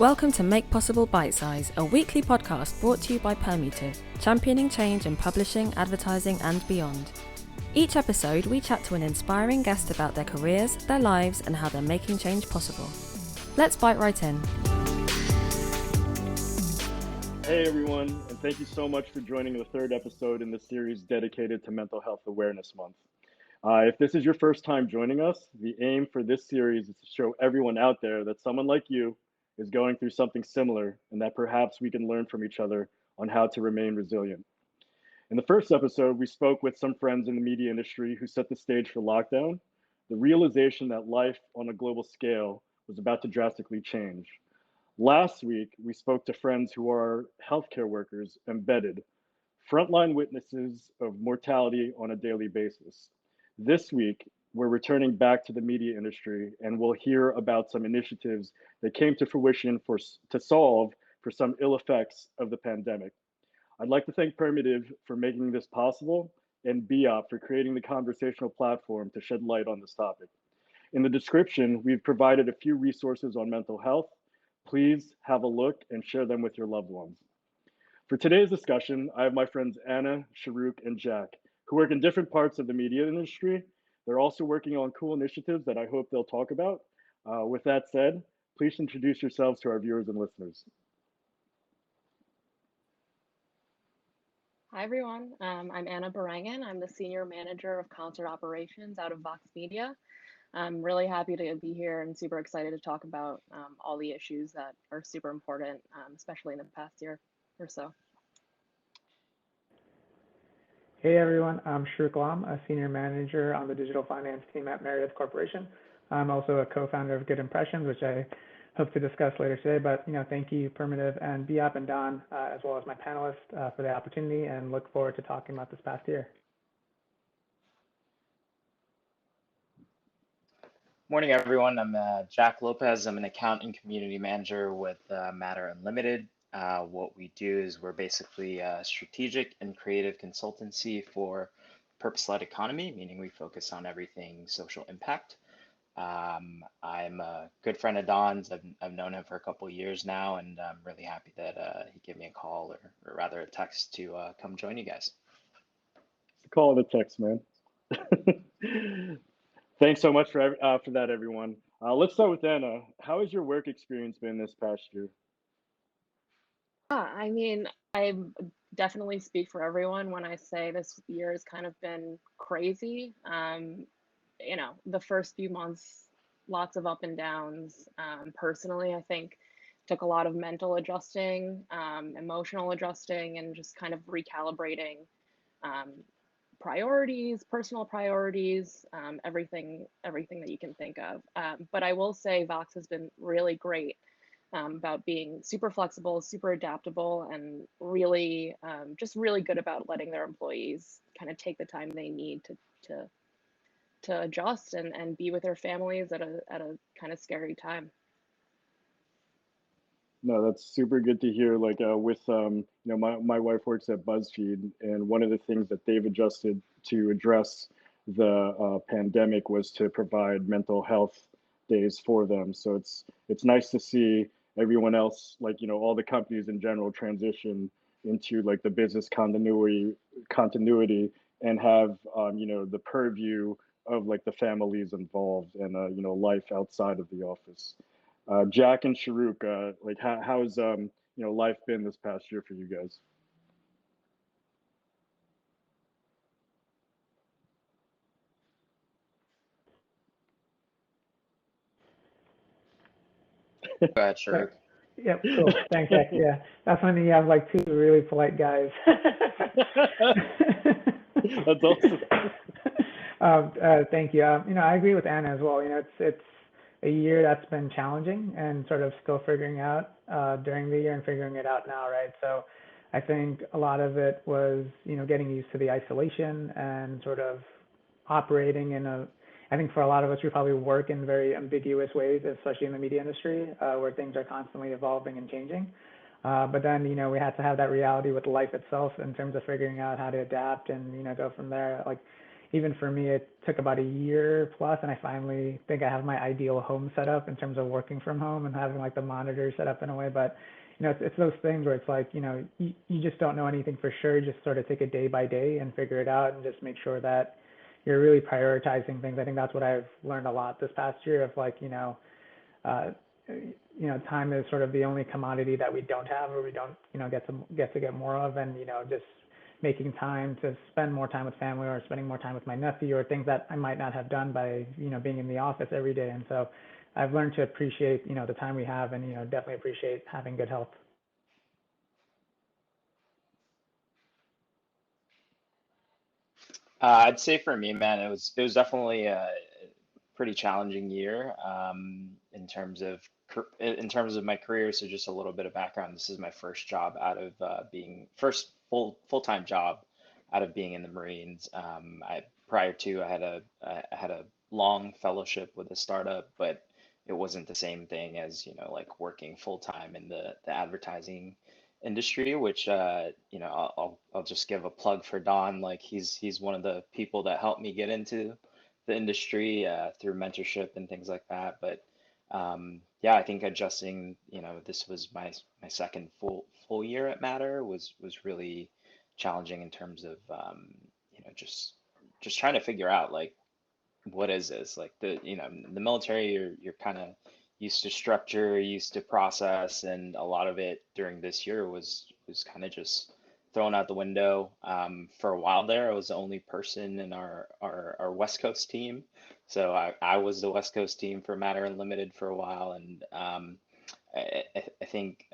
Welcome to Make Possible Bitesize, a weekly podcast brought to you by Permutive, championing change in publishing, advertising, and beyond. Each episode, we chat to an inspiring guest about their careers, their lives, and how they're making change possible. Let's bite right in. Hey everyone, and thank you so much for joining the third episode in the series dedicated to Mental Health Awareness Month. If this is your first time joining us, the aim for this series is to show everyone out there that someone like you is going through something similar and that perhaps we can learn from each other on how to remain resilient. In the first episode, we spoke with some friends in the media industry who set the stage for lockdown, the realization that life on a global scale was about to drastically change. Last week, we spoke to friends who are healthcare workers embedded, frontline witnesses of mortality on a daily basis. This week, we're returning back to the media industry and we'll hear about some initiatives that came to fruition to solve for some ill effects of the pandemic. I'd like to thank Permutive for making this possible and BeOp for creating the conversational platform to shed light on this topic. In the description, we've provided a few resources on mental health. Please have a look and share them with your loved ones. For today's discussion, I have my friends Anna, Sharuq, and Jack, who work in different parts of the media industry. They're also working on cool initiatives that I hope they'll talk about. With that said, please introduce yourselves to our viewers and listeners. Hi everyone, I'm Anna Barangan. I'm the Senior Manager of Concert Operations out of Vox Media. I'm really happy to be here and super excited to talk about all the issues that are super important, especially in the past year or so. Hey everyone, I'm Sharuq Alam, a Senior Manager on the Digital Finance team at Meredith Corporation. I'm also a co-founder of Good Impressions, which I hope to discuss later today. But thank you, Permutive and BeOp and Don, as well as my panelists for the opportunity, and look forward to talking about this past year. Morning, everyone. I'm Jack Lopez. I'm an account and community manager with Matter Unlimited. What we do is we're basically a strategic and creative consultancy for purpose-led economy, meaning we focus on everything social impact. I'm a good friend of Don's. I've known him for a couple of years now, and I'm really happy that he gave me a call, or rather a text, to come join you guys. Call it a text, man. Thanks so much for that, everyone. Let's start with Anna. How has your work experience been this past year? I mean, I definitely speak for everyone when I say this year has kind of been crazy. The first few months, lots of up and downs. Personally, I think took a lot of mental adjusting, emotional adjusting, and just kind of recalibrating priorities, personal priorities, everything that you can think of. But I will say Vox has been really great about being super flexible, super adaptable, and really just really good about letting their employees kind of take the time they need to adjust and be with their families at a kind of scary time. No, that's super good to hear. Like my wife works at BuzzFeed, and one of the things that they've adjusted to address the pandemic was to provide mental health days for them. So it's nice to see everyone else, all the companies in general, transition into the business continuity and have the purview of the families involved and life outside of the office. Jack and Sharuq, how's life been this past year for you guys? Go ahead, Sharuq. Yep, cool. Thanks, Jack. Yeah, that's when you have two really polite guys. That's awesome. Thank you. I agree with Anna as well. It's a year that's been challenging and sort of still figuring out during the year and figuring it out now, right? So I think a lot of it was, getting used to the isolation and sort of operating I think for a lot of us, we probably work in very ambiguous ways, especially in the media industry, where things are constantly evolving and changing. But then, we had to have that reality with life itself in terms of figuring out how to adapt and, go from there. even for me, it took about a year plus, and I finally think I have my ideal home set up in terms of working from home and having like the monitor set up in a way. But it's those things where it's like, you just don't know anything for sure. You just sort of take it day by day and figure it out and just make sure that you're really prioritizing things. I think that's what I've learned a lot this past year of like, uh, time is sort of the only commodity that we don't have or we don't, get more of. And, just making time to spend more time with family or spending more time with my nephew or things that I might not have done by, being in the office every day. And so I've learned to appreciate, the time we have and, definitely appreciate having good health. I'd say for me, man, it was definitely a pretty challenging year in terms of my career. So just a little bit of background. This is my first job out of being first full-time job out of being in the Marines. Prior to I had a long fellowship with a startup, but it wasn't the same thing as like working full time in the advertising industry, which I'll just give a plug for Don. Like he's one of the people that helped me get into the industry through mentorship and things like that. But yeah, I think adjusting, this was my second full year at Matter was really challenging in terms of just trying to figure out like what is this like the military, you're kind of used to structure, used to process, and a lot of it during this year was kind of just thrown out the window. For a while there, I was the only person in our West Coast team, so I was the West Coast team for Matter Unlimited for a while. And I think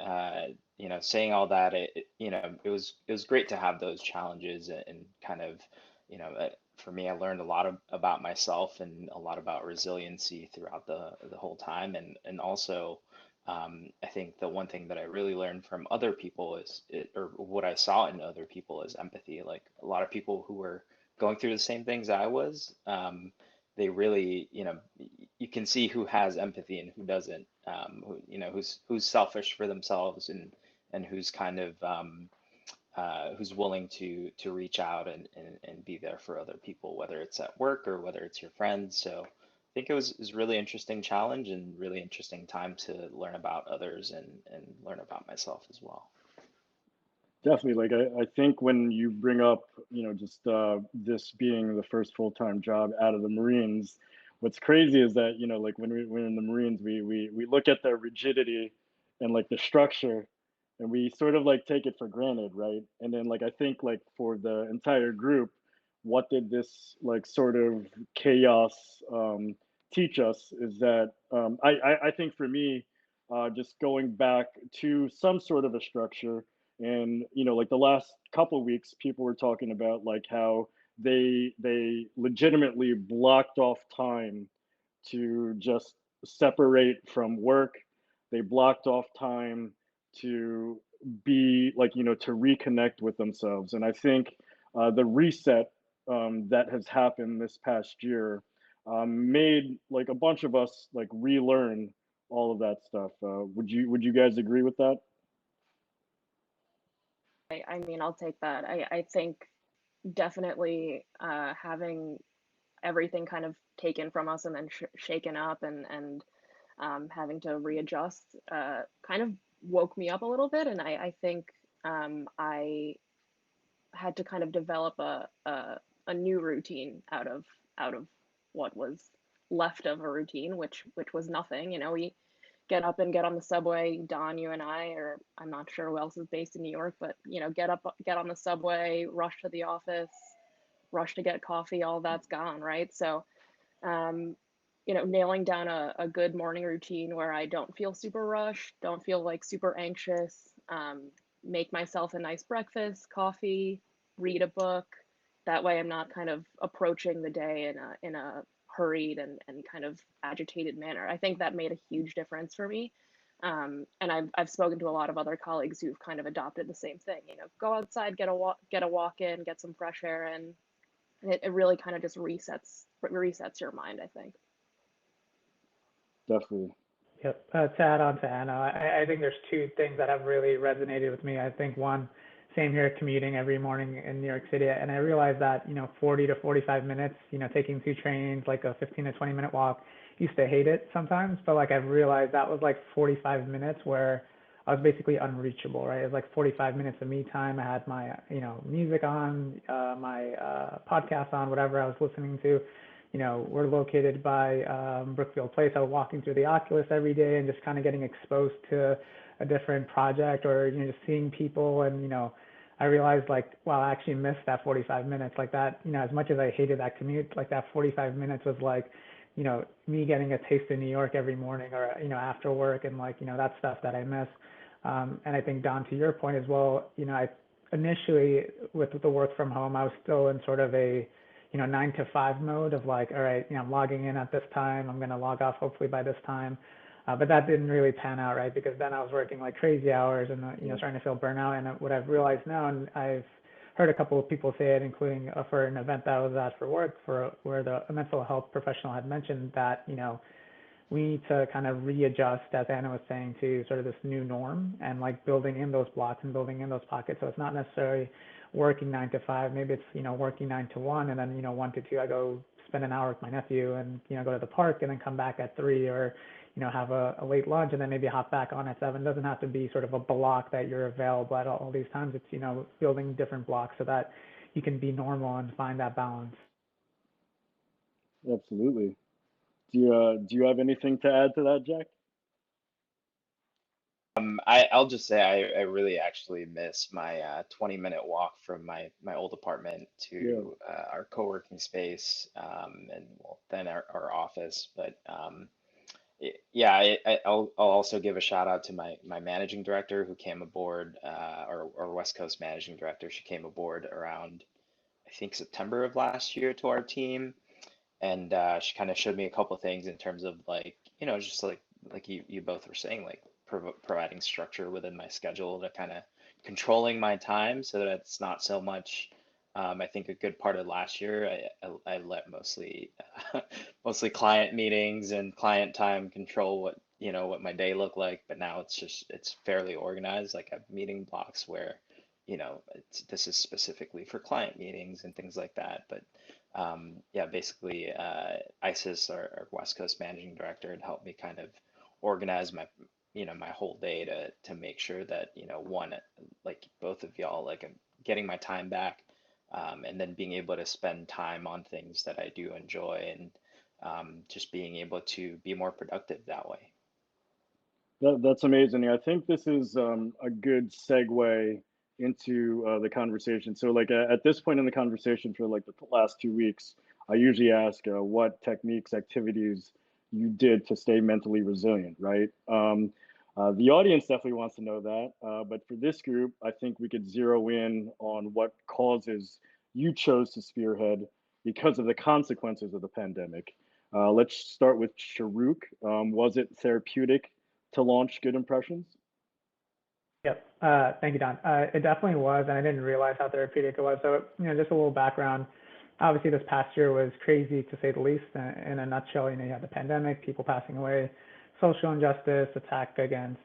saying all that, it was great to have those challenges and kind of for me, I learned a lot about myself and a lot about resiliency throughout the whole time. And also, I think the one thing that I really learned from other people or what I saw in other people is empathy. Like a lot of people who were going through the same things I was, they really, you can see who has empathy and who doesn't, who's selfish for themselves and who's kind of, who's willing to reach out and be there for other people, whether it's at work or whether it's your friends. So I think it was really interesting challenge and really interesting time to learn about others and learn about myself as well. Definitely. Like I think when you bring up, just this being the first full-time job out of the Marines, what's crazy is that, like when we're in the Marines, we look at the rigidity and like the structure, and we sort of like take it for granted, right? And then like I think like for the entire group, what did this like sort of chaos teach us is that I think for me, just going back to some sort of a structure. And like the last couple weeks, people were talking about like how they legitimately blocked off time to just separate from work. They blocked off time to be like, to reconnect with themselves. And I think the reset that has happened this past year made like a bunch of us like relearn all of that stuff. Would you guys agree with that? I mean, I'll take that. I think definitely having everything kind of taken from us and then shaken up and having to readjust kind of woke me up a little bit. And I think I had to kind of develop a new routine out of what was left of a routine, which was nothing. We get up and get on the subway. Don, you and I, or I'm not sure who else is based in New York, but get on the subway, rush to the office, rush to get coffee. All that's gone, right? So, nailing down a good morning routine where I don't feel super rushed, don't feel like super anxious, make myself a nice breakfast, coffee, read a book. That way I'm not kind of approaching the day in a hurried and kind of agitated manner. I think that made a huge difference for me. And I've spoken to a lot of other colleagues who've kind of adopted the same thing. Go outside, get a walk in, get some fresh air, and it really kind of just resets your mind, I think. Definitely. Yep. To add on to Anna, I think there's two things that have really resonated with me. I think one, same here, commuting every morning in New York City. And I realized that, 40 to 45 minutes, taking two trains, like a 15 to 20-minute walk, used to hate it sometimes, but like I've realized that was like 45 minutes where I was basically unreachable, right? It was like 45 minutes of me time. I had my, music on, my podcast on, whatever I was listening to. We're located by Brookfield Place. I was walking through the Oculus every day and just kind of getting exposed to a different project, or just seeing people. And I realized, like, wow, I actually missed that 45 minutes. Like that, as much as I hated that commute, like that 45 minutes was like, me getting a taste of New York every morning, or after work, and like that stuff that I miss. And I think, Don, to your point as well, I initially, with the work from home, I was still in sort of a 9 to 5 mode of like, all right, I'm logging in at this time, I'm going to log off hopefully by this time. But that didn't really pan out, right? Because then I was working like crazy hours and, starting to feel burnout. And what I've realized now, and I've heard a couple of people say it, including for an event that I was at for work, where a mental health professional had mentioned that, we need to kind of readjust, as Anna was saying, to sort of this new norm, and like building in those blocks and building in those pockets. So it's not necessarily working 9 to 5. Maybe it's, working 9 to 1, and then, 1 to 2, I go spend an hour with my nephew and, go to the park, and then come back at 3, or, have a late lunch, and then maybe hop back on at 7. It doesn't have to be sort of a block that you're available at all these times. It's, building different blocks so that you can be normal and find that balance. Absolutely. Do you have anything to add to that, Jack? I'll just say I really actually miss my 20-minute walk from my old apartment Yeah. to our co-working space, and well, then our office. But yeah, I'll also give a shout out to my managing director who came aboard, our West Coast managing director. She came aboard around, I think, September of last year to our team, and she kind of showed me a couple of things in terms of like, just like you both were saying, like providing structure within my schedule, to kind of controlling my time so that it's not so much. I think a good part of last year, I let mostly mostly client meetings and client time control what my day looked like. But now it's fairly organized. Like I have meeting blocks where this is specifically for client meetings and things like that. But yeah, basically, ISIS, our West Coast managing director, had helped me kind of organize my whole day to make sure that, one, like both of y'all, like I'm getting my time back, and then being able to spend time on things that I do enjoy, and just being able to be more productive that way. That's amazing. I think this is a good segue into the conversation. So, like at this point in the conversation, for like the last 2 weeks, I usually ask what techniques, activities you did to stay mentally resilient, right? The audience definitely wants to know that. But for this group, I think we could zero in on what causes you chose to spearhead because of the consequences of the pandemic. Let's start with Sharuq. Was it therapeutic to launch Good Impressions? Yep. Thank you, Don. It definitely was, and I didn't realize how therapeutic it was. So, just a little background. Obviously, this past year was crazy, to say the least. In a nutshell, you had the pandemic, people passing away, social injustice, attack against,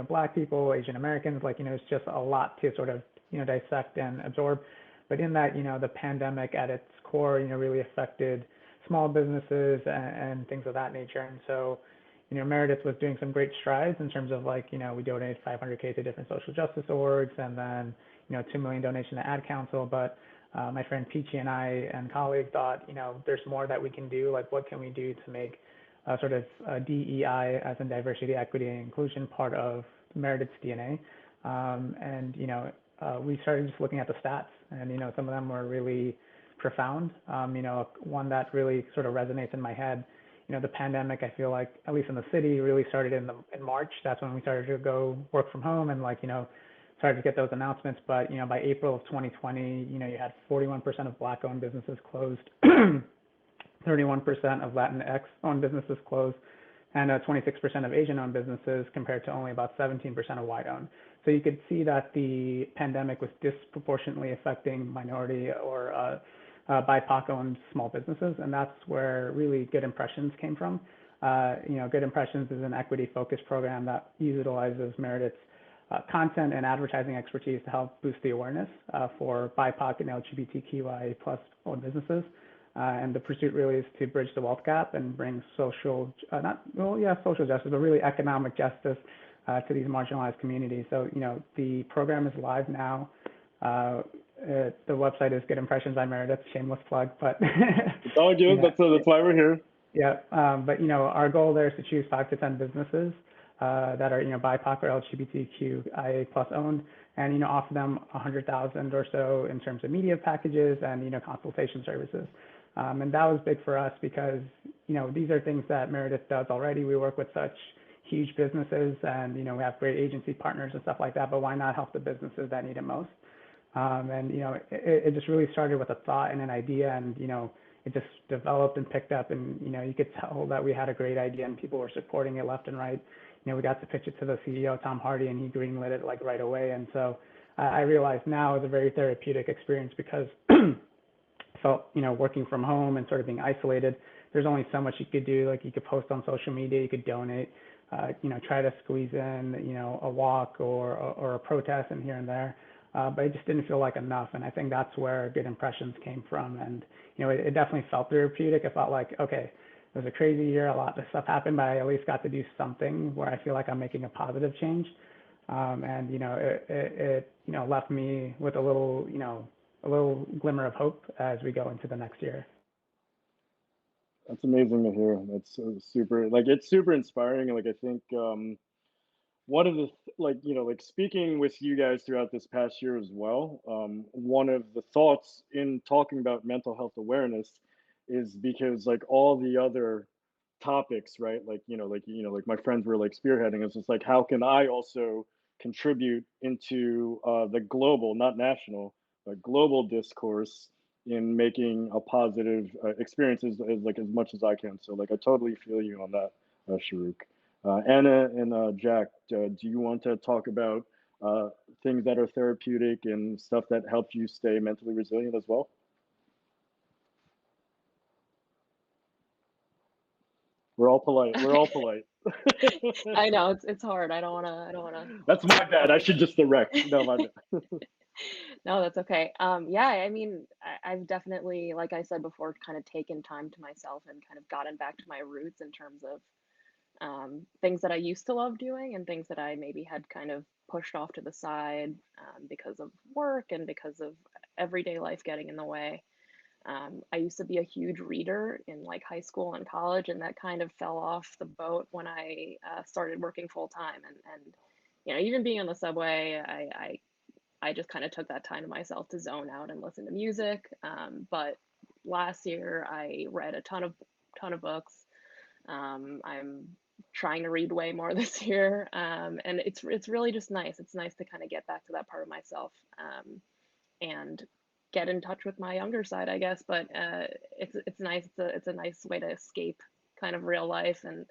Black people, Asian Americans. Like, it's just a lot to sort of, dissect and absorb. But in that, the pandemic at its core, really affected small businesses and things of that nature. And so, Meredith was doing some great strides in terms of like, we donated 500K to different social justice orgs, and then, 2 million donation to Ad Council. But my friend Peachy and I and colleagues thought, there's more that we can do. Like, what can we do to make sort of DEI, as in diversity, equity, and inclusion, part of Meredith's DNA? And, we started just looking at the stats, and, some of them were really profound. One that really sort of resonates in my head. The pandemic, I feel like, at least in the city, really started in March. That's when we started to go work from home and started to get those announcements. But, by April of 2020, you had 41% of Black-owned businesses closed, 31% of Latinx-owned businesses closed, and 26% of Asian-owned businesses, compared to only about 17% of white-owned. So you could see that the pandemic was disproportionately affecting minority or BIPOC-owned small businesses, and that's where really Good Impressions came from. Good Impressions is an equity-focused program that utilizes Meredith's content and advertising expertise to help boost the awareness for BIPOC and LGBTQIA plus owned businesses. And the pursuit really is to bridge the wealth gap and bring social, social justice, but really economic justice to these marginalized communities. So, the program is live now. The website is Good Impressions by Meredith, shameless plug, but it's all good. That's why we're here. Yeah, but our goal there is to choose 5 to 10 businesses that are BIPOC or LGBTQIA plus owned, and offer them 100,000 or so in terms of media packages and consultation services. And that was big for us because these are things that Meredith does already. We work with such huge businesses, and we have great agency partners and stuff like that. But why not help the businesses that need it most? And it just really started with a thought and an idea, and it just developed and picked up, and you could tell that we had a great idea and people were supporting it left and right. We got to pitch it to the CEO, Tom Hardy, and he greenlit it like right away. And so I realized now it's a very therapeutic experience because felt working from home and sort of being isolated, there's only so much you could do. Like you could post on social media, you could donate, try to squeeze in a walk or a protest and here and there. But it just didn't feel like enough. And I think that's where Good Impressions came from. And, it definitely felt therapeutic. It felt like, okay, it was a crazy year. A lot of stuff happened, but I at least got to do something where I feel like I'm making a positive change. And, it left me with a little glimmer of hope as we go into the next year. That's amazing to hear. That's super, it's super inspiring. And I think, one of the speaking with you guys throughout this past year as well, one of the thoughts in talking about mental health awareness is because all the other topics, right, my friends were spearheading, it's just how can I also contribute into the global, not national, but global discourse in making a positive experiences as much as I can. So I totally feel you on that, Sharuq. Anna and Jack, do you want to talk about things that are therapeutic and stuff that helped you stay mentally resilient as well? We're all polite. We're all polite. I know it's hard. I don't wanna. That's my bad. I should just direct. No, my bad. No, that's okay. Yeah, I mean, I've definitely, like I said before, kind of taken time to myself and kind of gotten back to my roots in terms of things that I used to love doing and things that I maybe had kind of pushed off to the side because of work and because of everyday life getting in the way. I used to be a huge reader in high school and college, and that kind of fell off the boat when I started working full time. And even being on the subway, I just kind of took that time to myself to zone out and listen to music. But last year I read a ton of books. I'm trying to read way more this year, and it's really just nice. It's nice to kind of get back to that part of myself and get in touch with my younger side, I guess. But it's nice. It's a nice way to escape kind of real life and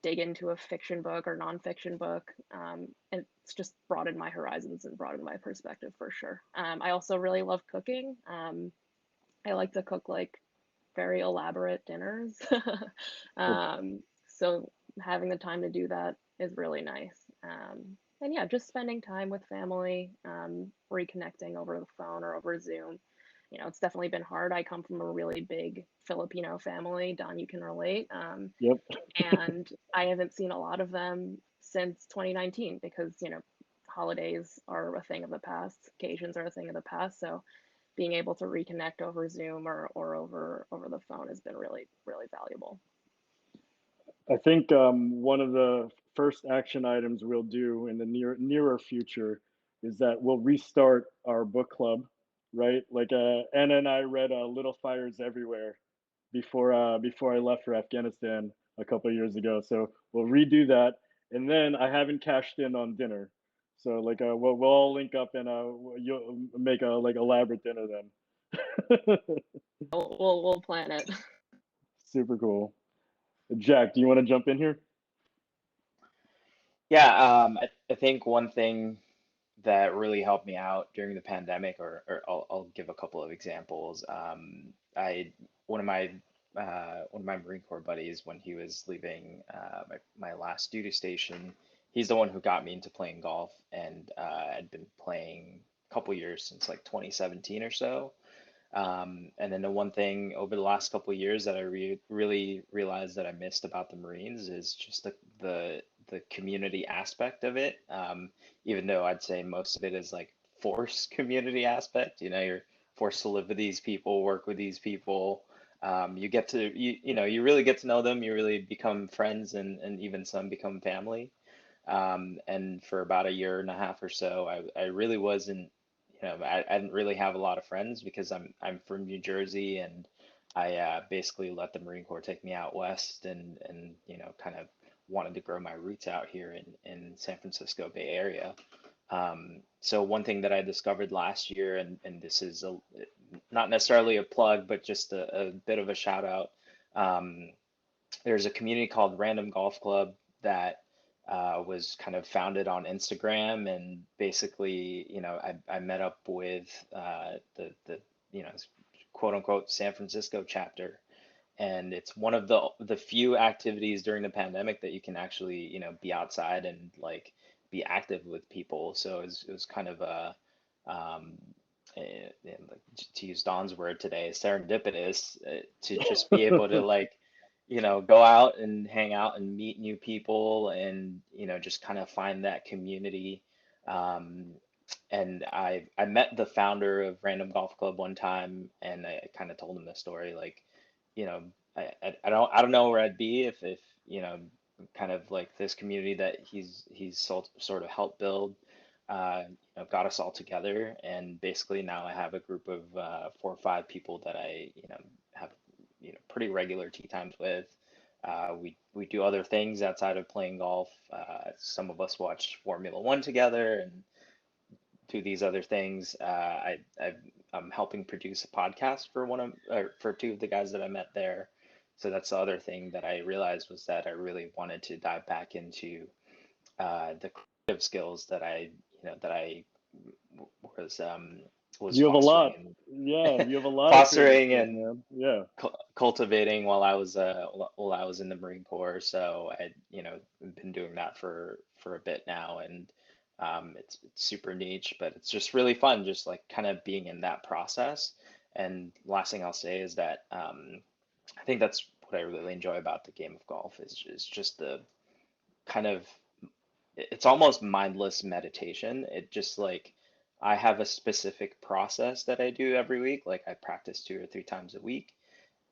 dig into a fiction book or nonfiction book. And it's just broadened my horizons and broadened my perspective for sure. I also really love cooking. I like to cook very elaborate dinners. So having the time to do that is really nice. And yeah, just spending time with family, reconnecting over the phone or over Zoom. It's definitely been hard. I come from a really big Filipino family. Don, you can relate. Yep. And I haven't seen a lot of them since 2019 because, holidays are a thing of the past, occasions are a thing of the past. So being able to reconnect over Zoom or over the phone has been really, really valuable. I think one of the first action items we'll do in the nearer future is that we'll restart our book club, right? Anna and I read Little Fires Everywhere before I left for Afghanistan a couple of years ago. So we'll redo that, and then I haven't cashed in on dinner. So we'll all link up and you'll make a elaborate dinner then. We'll plan it. Super cool. Jack, do you want to jump in here? Yeah, I think one thing that really helped me out during the pandemic, or I'll give a couple of examples. I one of my Marine Corps buddies, when he was leaving my last duty station, he's the one who got me into playing golf, and I'd been playing a couple years since like 2017 or so. And then the one thing over the last couple of years that I really realized that I missed about the Marines is just the community aspect of it. Even though I'd say most of it is like forced community aspect, you're forced to live with these people, work with these people. You get to you really get to know them. You really become friends, and even some become family. And for about a year and a half or so, I really wasn't, I didn't really have a lot of friends because I'm from New Jersey, and I basically let the Marine Corps take me out west, and kind of wanted to grow my roots out here in San Francisco Bay Area. So one thing that I discovered last year, and this is not necessarily a plug, but just a bit of a shout out. Um, there's a community called Random Golf Club that was kind of founded on Instagram, and basically, I met up with the quote unquote San Francisco chapter, and it's one of the few activities during the pandemic that you can actually be outside and like be active with people. So it was kind of a um, like, to use Don's word today, serendipitous, to just be able to like go out and hang out and meet new people, and just kind of find that community. Um, and I met the founder of Random Golf Club one time, and I kind of told him the story, like, you know, I don't know where I'd be if kind of like this community that he's sort of helped build, got us all together, and basically now I have a group of 4 or 5 people that I have pretty regular tea times with. We do other things outside of playing golf. Some of us watch Formula One together and do these other things. I'm helping produce a podcast for for 2 of the guys that I met there. So that's the other thing that I realized, was that I really wanted to dive back into the creative skills that I was was You have a lot. fostering Yeah, and you have a lot of creative fostering skills, and man. Yeah. cultivating while I was in the Marine Corps. So I been doing that for a bit now, and it's super niche, but it's just really fun, just like kind of being in that process. And last thing I'll say is that I think that's what I really enjoy about the game of golf is just the kind of, it's almost mindless meditation. It just like, I have a specific process that I do every week. Like I practice 2 or 3 times a week,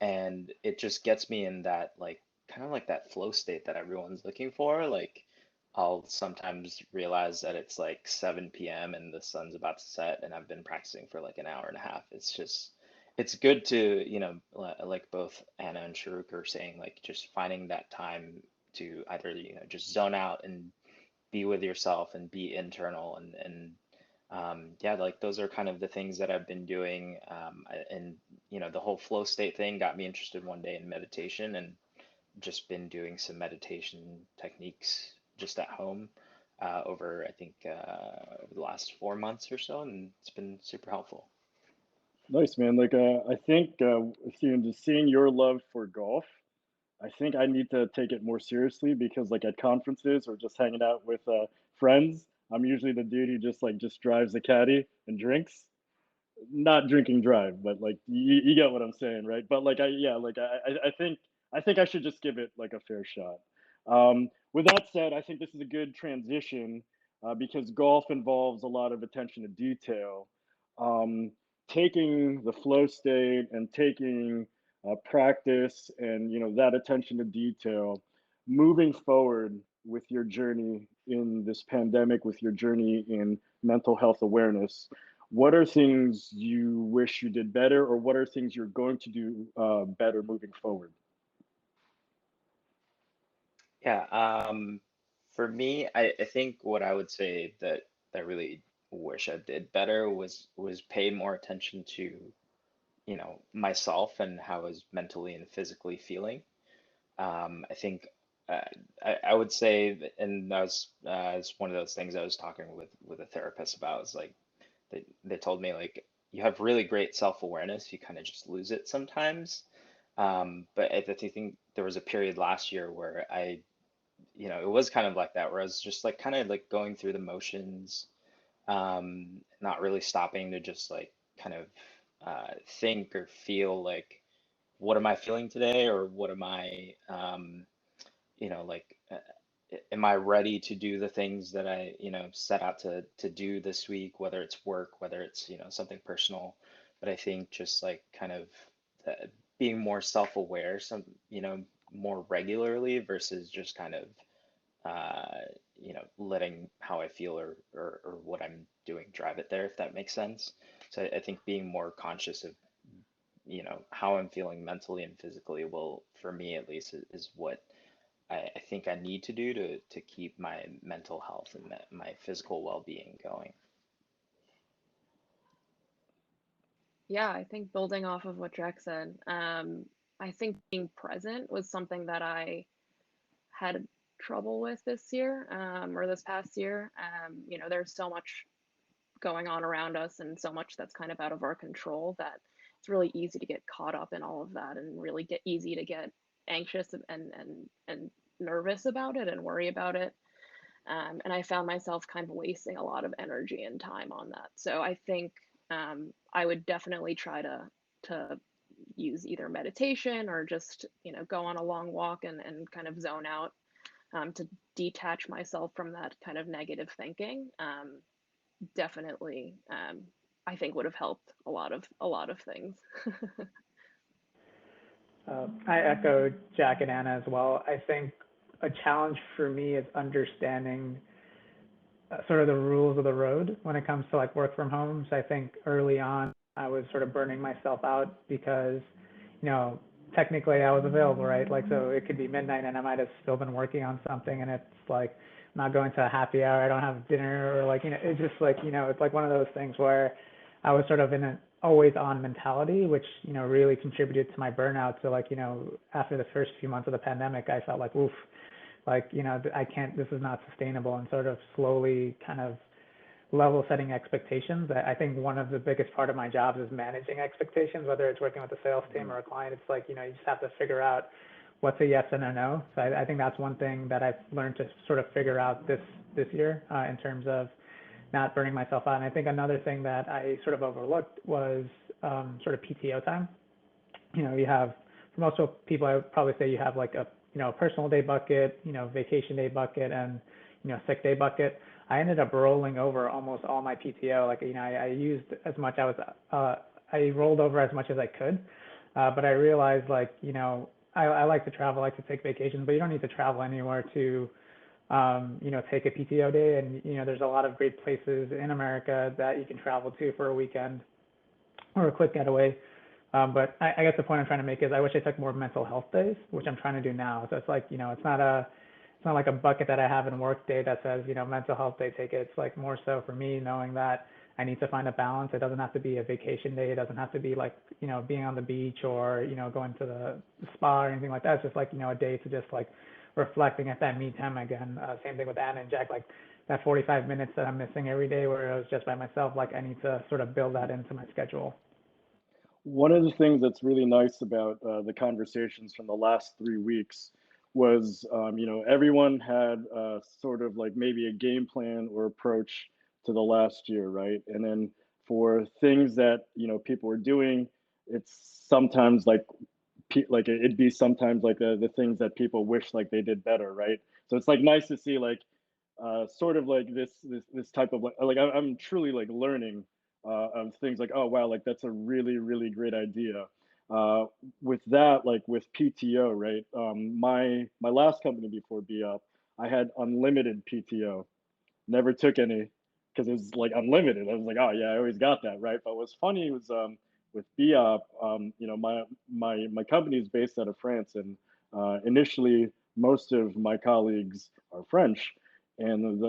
and it just gets me in that like kind of like that flow state that everyone's looking for. Like I'll sometimes realize that it's like 7 p.m. and the sun's about to set, and I've been practicing for like an hour and a half. It's just, it's good to, like both Anna and Sharuq are saying, like just finding that time to either, just zone out and be with yourself and be internal, and yeah, like those are kind of the things that I've been doing. And the whole flow state thing got me interested one day in meditation, and just been doing some meditation techniques just at home over, I think, over the last 4 months or so, and it's been super helpful. Nice, man. Like, I think seeing your love for golf, I think I need to take it more seriously, because, like, at conferences or just hanging out with friends, I'm usually the dude who just drives the caddy and drinks. Not drinking drive, but like you get what I'm saying, right? But like yeah, like I think I should just give it like a fair shot. With that said, I think this is a good transition, because golf involves a lot of attention to detail. Um, Taking the flow state and taking practice and that attention to detail, moving forward with your journey in this pandemic, with your journey in mental health awareness, what are things you wish you did better, or what are things you're going to do better moving forward? Yeah, for me, I think what I would say that I really wish I did better was pay more attention to, myself and how I was mentally and physically feeling. I think uh, I would say that, and that was it's one of those things I was talking with a therapist about. Is like they told me, like, you have really great self-awareness, you kind of just lose it sometimes. But I think there was a period last year where it was kind of like that, where I was just like kind of like going through the motions, not really stopping to just like kind of think or feel like, what am I feeling today, or what am I, like, am I ready to do the things that I, set out to do this week, whether it's work, whether it's, something personal. But I think just like kind of being more self-aware, more regularly versus just kind of, letting how I feel or what I'm doing drive it there, if that makes sense. So I think being more conscious of, how I'm feeling mentally and physically will, for me at least, is what I think I need to do to keep my mental health and my physical well-being going. Yeah, I think building off of what Jack said, I think being present was something that I had trouble with this year, or this past year. There's so much going on around us and so much that's kind of out of our control that it's really easy to get caught up in all of that and really get easy to get anxious and nervous about it and worry about it. And I found myself kind of wasting a lot of energy and time on that. So I think I would definitely try to use either meditation or just go on a long walk and kind of zone out, to detach myself from that kind of negative thinking. Definitely, I think would have helped a lot of things. I echo Jack and Anna as well. I think a challenge for me is understanding sort of the rules of the road when it comes to like work from home. So I think early on I was sort of burning myself out because, you know, technically I was available, right? Like, so it could be midnight and I might have still been working on something and it's like, I'm not going to a happy hour, I don't have dinner, or like, it's just like, it's like one of those things where I was sort of in an always on mentality, which, really contributed to my burnout. So like, after the first few months of the pandemic, I felt like, oof, like, I can't, this is not sustainable, and sort of slowly kind of level setting expectations. I think one of the biggest part of my job is managing expectations, whether it's working with a sales team or a client. It's like, you just have to figure out what's a yes and a no. So I think that's one thing that I've learned to sort of figure out this year, in terms of not burning myself out. And I think another thing that I sort of overlooked was sort of PTO time. You have, for most people, I would probably say you have like a, personal day bucket, vacation day bucket, and, sick day bucket. I ended up rolling over almost all my PTO. Like, I used as much, I rolled over as much as I could. But I realized, like, I like to travel, I like to take vacations, but you don't need to travel anywhere to, take a PTO day. And, there's a lot of great places in America that you can travel to for a weekend or a quick getaway. But I guess the point I'm trying to make is I wish I took more mental health days, which I'm trying to do now. So it's like, it's not like a bucket that I have in work day that says, mental health day, take it. It's like more so for me knowing that I need to find a balance. It doesn't have to be a vacation day. It doesn't have to be like, being on the beach or, going to the spa or anything like that. It's just like, a day to just like reflecting at that me time again. Same thing with Anna and Jack, like that 45 minutes that I'm missing every day where I was just by myself, like I need to sort of build that into my schedule. One of the things that's really nice about the conversations from the last 3 weeks was, everyone had sort of like maybe a game plan or approach to the last year, right? And then for things that, people were doing, it's sometimes like, like it'd be sometimes like the things that people wish like they did better, right? So it's like nice to see like sort of like this type of like I'm truly like learning of things like, oh wow, like that's a really great idea. Uh, with that, like with PTO, right? My last company before BeOp, I had unlimited PTO, never took any because it was like unlimited. I was like, oh yeah, I always got that, right? But what's funny was with BeOp, my company is based out of France, and initially most of my colleagues are French, and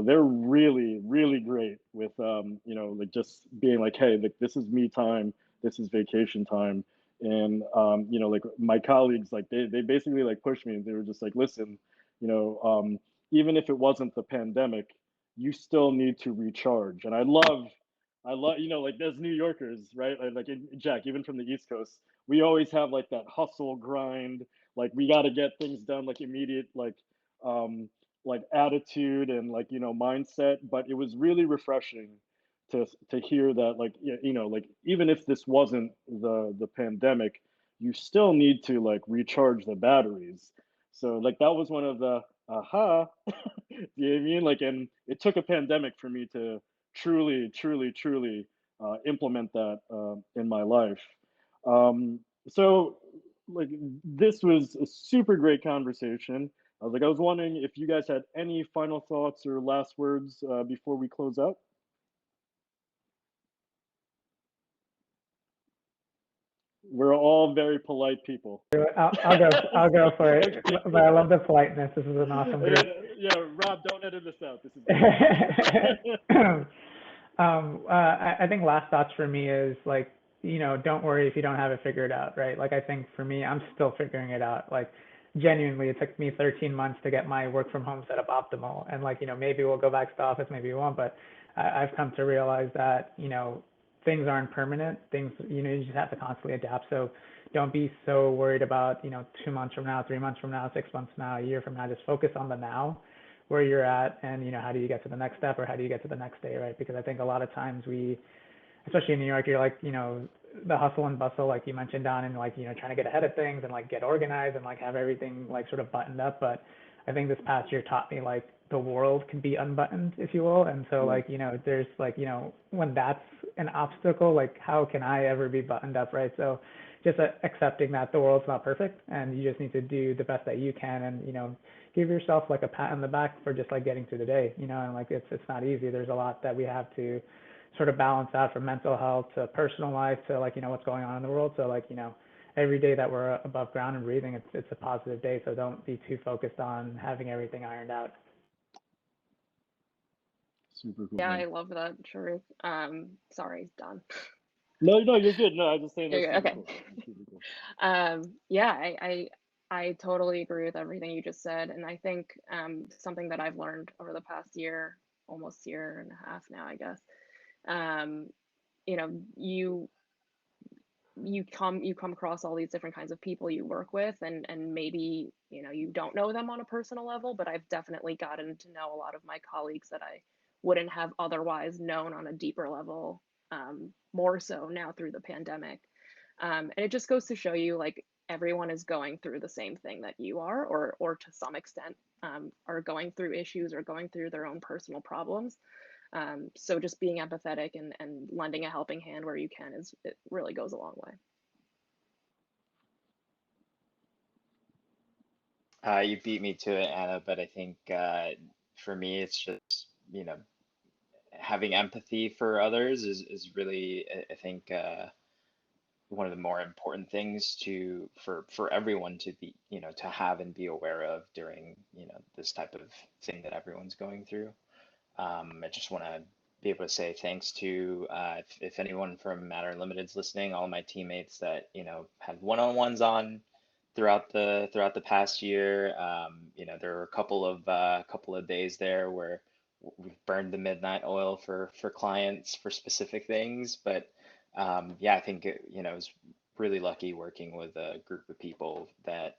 they're really great with like just being like, hey, like this is me time, this is vacation time, and like my colleagues, like they basically like pushed me. They were just like, listen, you know um, even if it wasn't the pandemic, you still need to recharge. And I love, like as New Yorkers, right? Like Jack, even from the East Coast, we always have like that hustle grind. Like we got to get things done, like immediate, like like attitude and like mindset, but it was really refreshing to hear that like like even if this wasn't the pandemic, you still need to like recharge the batteries. So like that was one of the aha, you know what I mean? Like, and it took a pandemic for me to truly implement that in my life. So like this was a super great conversation. I was wondering if you guys had any final thoughts or last words before we close out. We're all very polite people. I'll go for it. But I love the politeness. This is an awesome group. Yeah, Rob, don't edit this out. This is great. I think last thoughts for me is like, don't worry if you don't have it figured out, right? Like I think for me, I'm still figuring it out. Like genuinely, it took me 13 months to get my work from home setup optimal. And like, maybe we'll go back to the office, maybe we won't, but I've come to realize that, things aren't permanent. Things, you just have to constantly adapt. So don't be so worried about, 2 months from now, 3 months from now, 6 months from now, a year from now. Just focus on the now, where you're at, and how do you get to the next step, or how do you get to the next day, right? Because I think a lot of times we, especially in New York, you're like, the hustle and bustle, like you mentioned, Don, and like, trying to get ahead of things and like get organized and like have everything like sort of buttoned up. But I think this past year taught me like the world can be unbuttoned, if you will. And so like, there's like, when that's an obstacle, like how can I ever be buttoned up, right? So just accepting that the world's not perfect and you just need to do the best that you can, and give yourself like a pat on the back for just like getting through the day, and like it's not easy. There's a lot that we have to sort of balance out, from mental health to personal life to like what's going on in the world. So like every day that we're above ground and breathing, it's a positive day. So don't be too focused on having everything ironed out. Super cool, Yeah, man. I love that, Sharuq. Sorry, Don. No, you're good. No, I was just saying that's You're super okay. cool. That's super cool. Yeah, I totally agree with everything you just said, and I think something that I've learned over the past year, almost year and a half now, I guess. Um, you come across all these different kinds of people you work with, and maybe you don't know them on a personal level, but I've definitely gotten to know a lot of my colleagues that I wouldn't have otherwise known on a deeper level, more so now through the pandemic. And it just goes to show you like everyone is going through the same thing that you are, or to some extent are going through issues or going through their own personal problems. So just being empathetic and lending a helping hand where you can it really goes a long way. You beat me to it, Anna, but I think for me, it's just, having empathy for others is really, I think, one of the more important things for everyone to be, to have and be aware of during, this type of thing that everyone's going through. I just want to be able to say thanks to if anyone from Matter Unlimited's listening, all my teammates that had one-on-ones on throughout the past year. There were a couple of days there where we've burned the midnight oil for clients for specific things, but yeah, I think it was really lucky working with a group of people that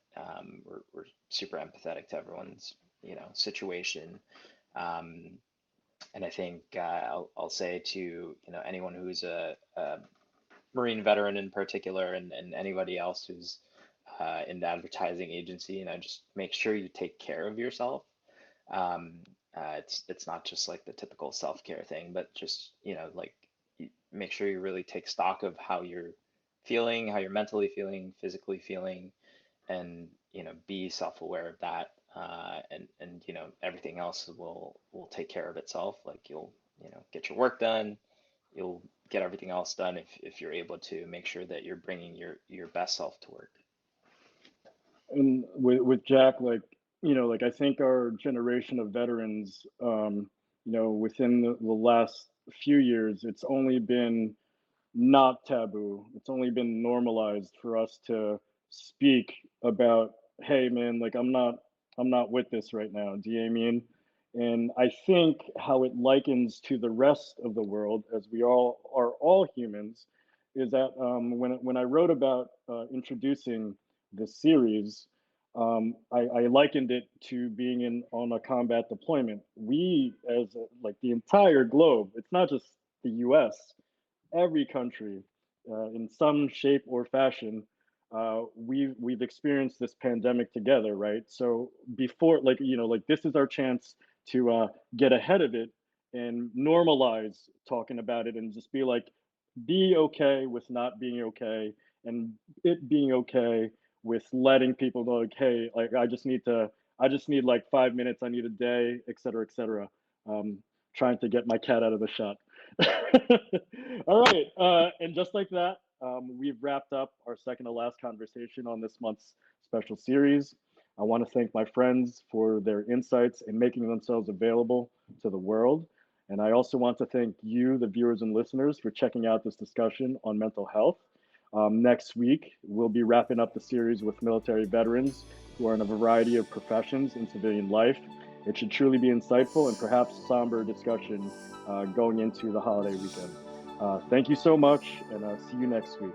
were super empathetic to everyone's situation. Um, and I think I'll say to anyone who's a Marine veteran in particular, and anybody else who's in the advertising agency, just make sure you take care of yourself. Um, it's not just like the typical self-care thing, but just like make sure you really take stock of how you're feeling, how you're mentally feeling, physically feeling, and be self-aware of that. And everything else will take care of itself. Like you'll get your work done, you'll get everything else done if you're able to make sure that you're bringing your best self to work. And with Jack, like like I think our generation of veterans, within the last few years, it's only been not taboo. It's only been normalized for us to speak about, hey man, like I'm not with this right now. Do you know what I mean? And I think how it likens to the rest of the world, as we all are all humans, is that when I wrote about introducing this series, I likened it to being on a combat deployment. We, as like the entire globe, it's not just the U.S. Every country, in some shape or fashion, we've experienced this pandemic together, right? So before, like like this is our chance to get ahead of it and normalize talking about it, and just be like, be okay with not being okay, and it being okay with letting people know, like, hey, like I just need like 5 minutes, I need a day, et cetera, et cetera. Um, Trying to get my cat out of the shot. All right, and just like that, we've wrapped up our second to last conversation on this month's special series. I want to thank my friends for their insights and making themselves available to the world. And I also want to thank you, the viewers and listeners, for checking out this discussion on mental health. Next week, we'll be wrapping up the series with military veterans who are in a variety of professions in civilian life. It should truly be insightful and perhaps somber discussion going into the holiday weekend. Thank you so much, and see you next week.